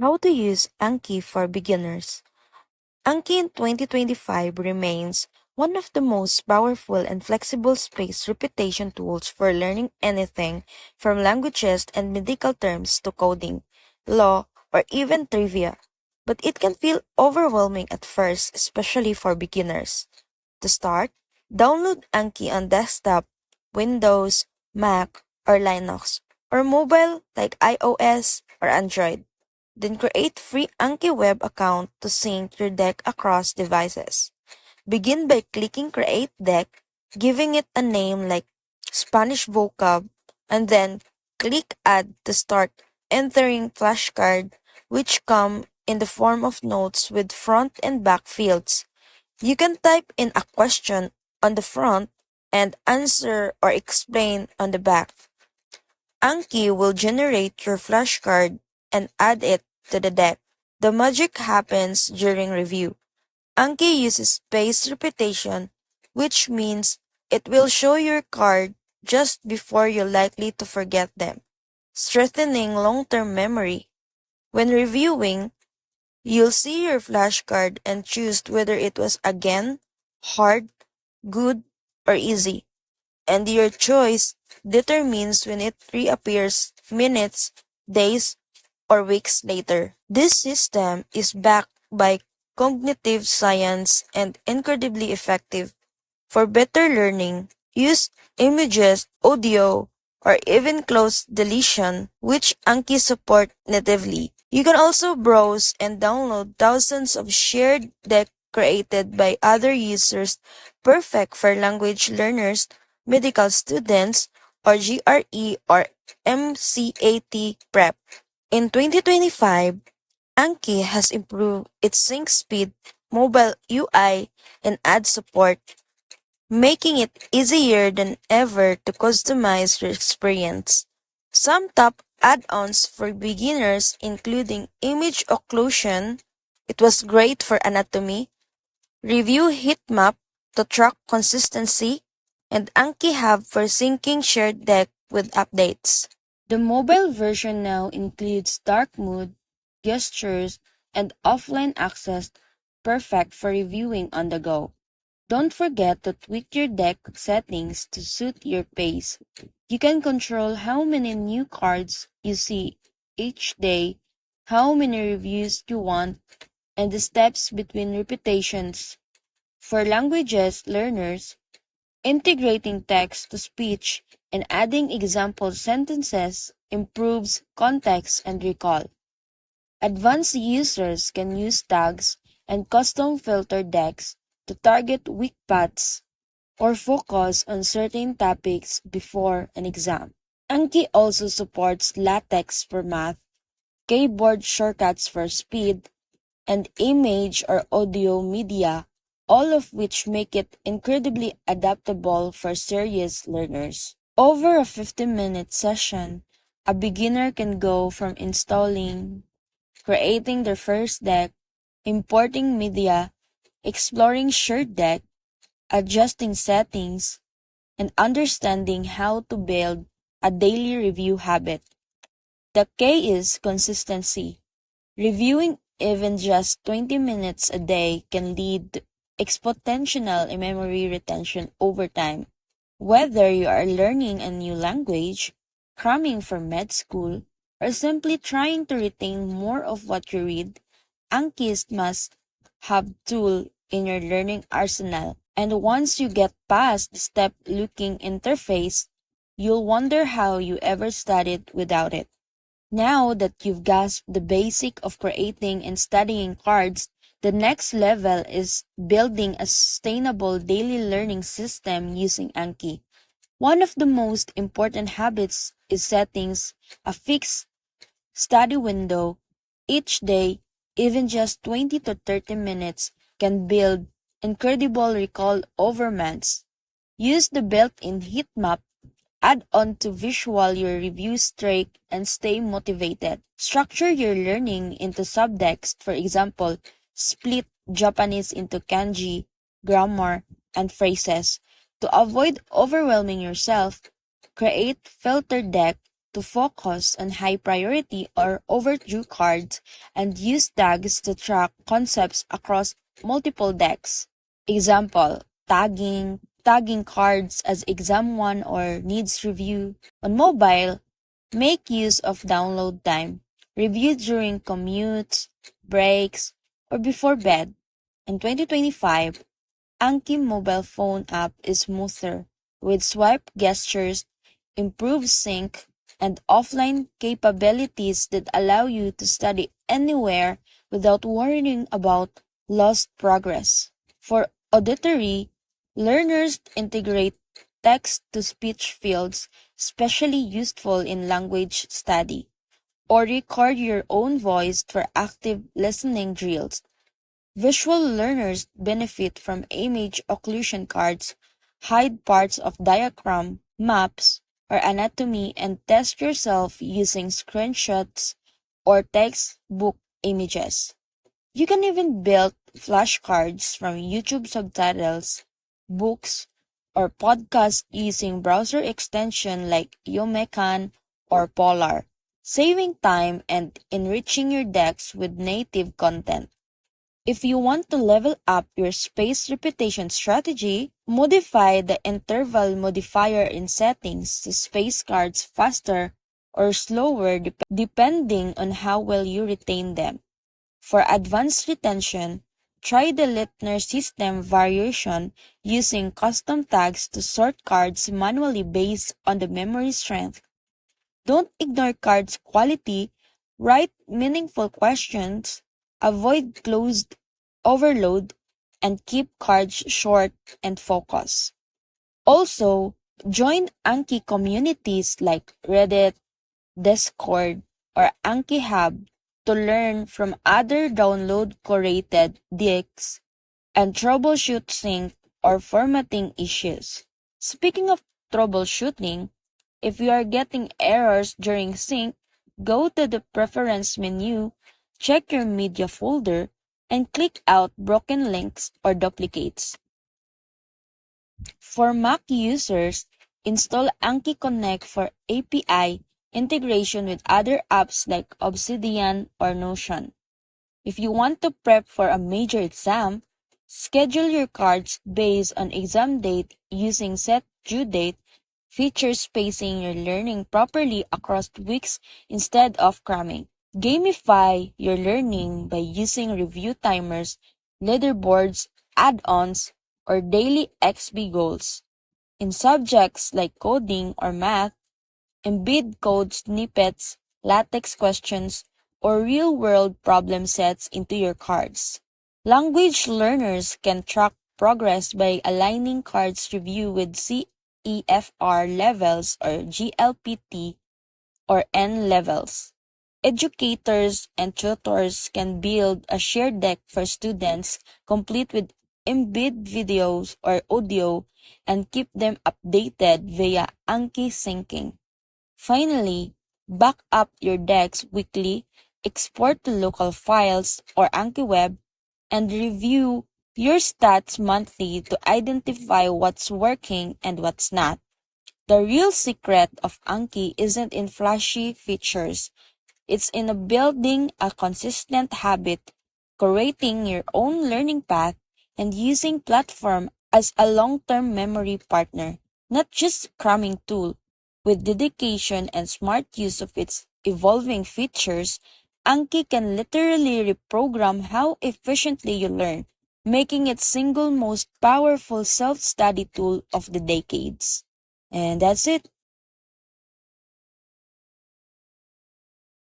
How to use Anki for beginners. Anki in 2025 remains one of the most powerful and flexible space repetition tools for learning anything from languages and medical terms to coding, law, or even trivia. But it can feel overwhelming at first, especially for beginners. To start, download Anki on desktop, Windows, Mac, or Linux, or mobile like iOS or Android. Then create free Anki web account to sync your deck across devices. Begin by clicking Create Deck, giving it a name like Spanish Vocab, and then click Add to start entering flashcard, which come in the form of notes with front and back fields. You can type in a question on the front and answer or explain on the back. Anki will generate your flashcard and add it to the deck. The magic happens during review. Anki uses spaced repetition, which means it will show your card just before you're likely to forget them, strengthening long-term memory. When reviewing, you'll see your flashcard and choose whether it was again, hard, good, or easy. And your choice determines when it reappears minutes, days, or weeks later. This system is backed by cognitive science and incredibly effective. For better learning, use images, audio, or even close deletion, which Anki support natively. You can also browse and download thousands of shared decks created by other users, perfect for language learners, medical students, or GRE or MCAT prep. In 2025, Anki has improved its sync speed, mobile UI, and ad support, making it easier than ever to customize your experience. Some top add-ons for beginners including image occlusion, it was great for anatomy, review heat map to track consistency, and Anki Hub for syncing shared deck with updates. The mobile version now includes dark mode, gestures, and offline access, perfect for reviewing on the go. Don't forget to tweak your deck settings to suit your pace. You can control how many new cards you see each day, how many reviews you want, and the steps between repetitions. For languages learners, integrating text to speech and adding example sentences improves context and recall. Advanced users can use tags and custom filter decks to target weak paths or focus on certain topics before an exam. Anki also supports LaTeX for math, keyboard shortcuts for speed, and image or audio media, all of which make it incredibly adaptable for serious learners. Over a 15-minute session, a beginner can go from installing, creating their first deck, importing media, exploring shared deck, adjusting settings, and understanding how to build a daily review habit. The key is consistency. Reviewing even just 20 minutes a day can lead to exponential memory retention over time. Whether you are learning a new language, cramming for med school, or simply trying to retain more of what you read, Anki is must-have tool in your learning arsenal. And once you get past the step-looking interface, you'll wonder how you ever studied without it. Now that you've grasped the basic of creating and studying cards, the next level is building a sustainable daily learning system using Anki. One of the most important habits is setting a fixed study window each day. Even just 20 to 30 minutes can build incredible recall over months. Use the built-in heat map, add on to visual your review streak, and stay motivated. Structure your learning into subtext, for example, split Japanese into kanji, grammar, and phrases. To avoid overwhelming yourself, create filter deck to focus on high priority or overdue cards and use tags to track concepts across multiple decks. Example, tagging cards as exam 1 or needs review. On mobile, make use of download time. Review during commutes, breaks, or before bed. In 2025, Anki mobile phone app is smoother, with swipe gestures, improved sync, and offline capabilities that allow you to study anywhere without worrying about lost progress. For auditory, learners integrate text-to-speech fields, especially useful in language study, or record your own voice for active listening drills. Visual learners benefit from image occlusion cards, hide parts of diagram, maps, or anatomy and test yourself using screenshots or textbook images. You can even build flashcards from YouTube subtitles, books, or podcasts using browser extension like Yomecan or Polar, saving time and enriching your decks with native content. If you want to level up your space repetition strategy, modify the interval modifier in settings to space cards faster or slower depending on how well you retain them. For advanced retention, try the Littner system variation using custom tags to sort cards manually based on the memory strength. Don't ignore cards quality, write meaningful questions, avoid closed overload, and keep cards short and focused. Also, join Anki communities like Reddit, Discord, or Anki Hub to learn from other download curated decks and troubleshoot sync or formatting issues. Speaking of troubleshooting, if you are getting errors during sync, go to the preference menu, check your media folder, and click out broken links or duplicates. For Mac users, install Anki Connect for API integration with other apps like Obsidian or Notion. If you want to prep for a major exam, schedule your cards based on exam date using set due date, features spacing your learning properly across weeks instead of cramming. Gamify your learning by using review timers, leaderboards, add-ons, or daily XP goals. In subjects like coding or math, embed code snippets, latex questions, or real-world problem sets into your cards. Language learners can track progress by aligning cards review with CEFR levels or GLPT or N levels. Educators and tutors can build a shared deck for students complete with embed videos or audio and keep them updated via Anki syncing. Finally, back up your decks weekly, export to local files or Anki Web, and review your stats monthly to identify what's working and what's not. The real secret of Anki isn't in flashy features, it's in building a consistent habit, curating your own learning path, and using platform as a long-term memory partner, not just cramming tool. With dedication and smart use of its evolving features, Anki can literally reprogram how efficiently you learn, making it single most powerful self-study tool of the decades. And that's it.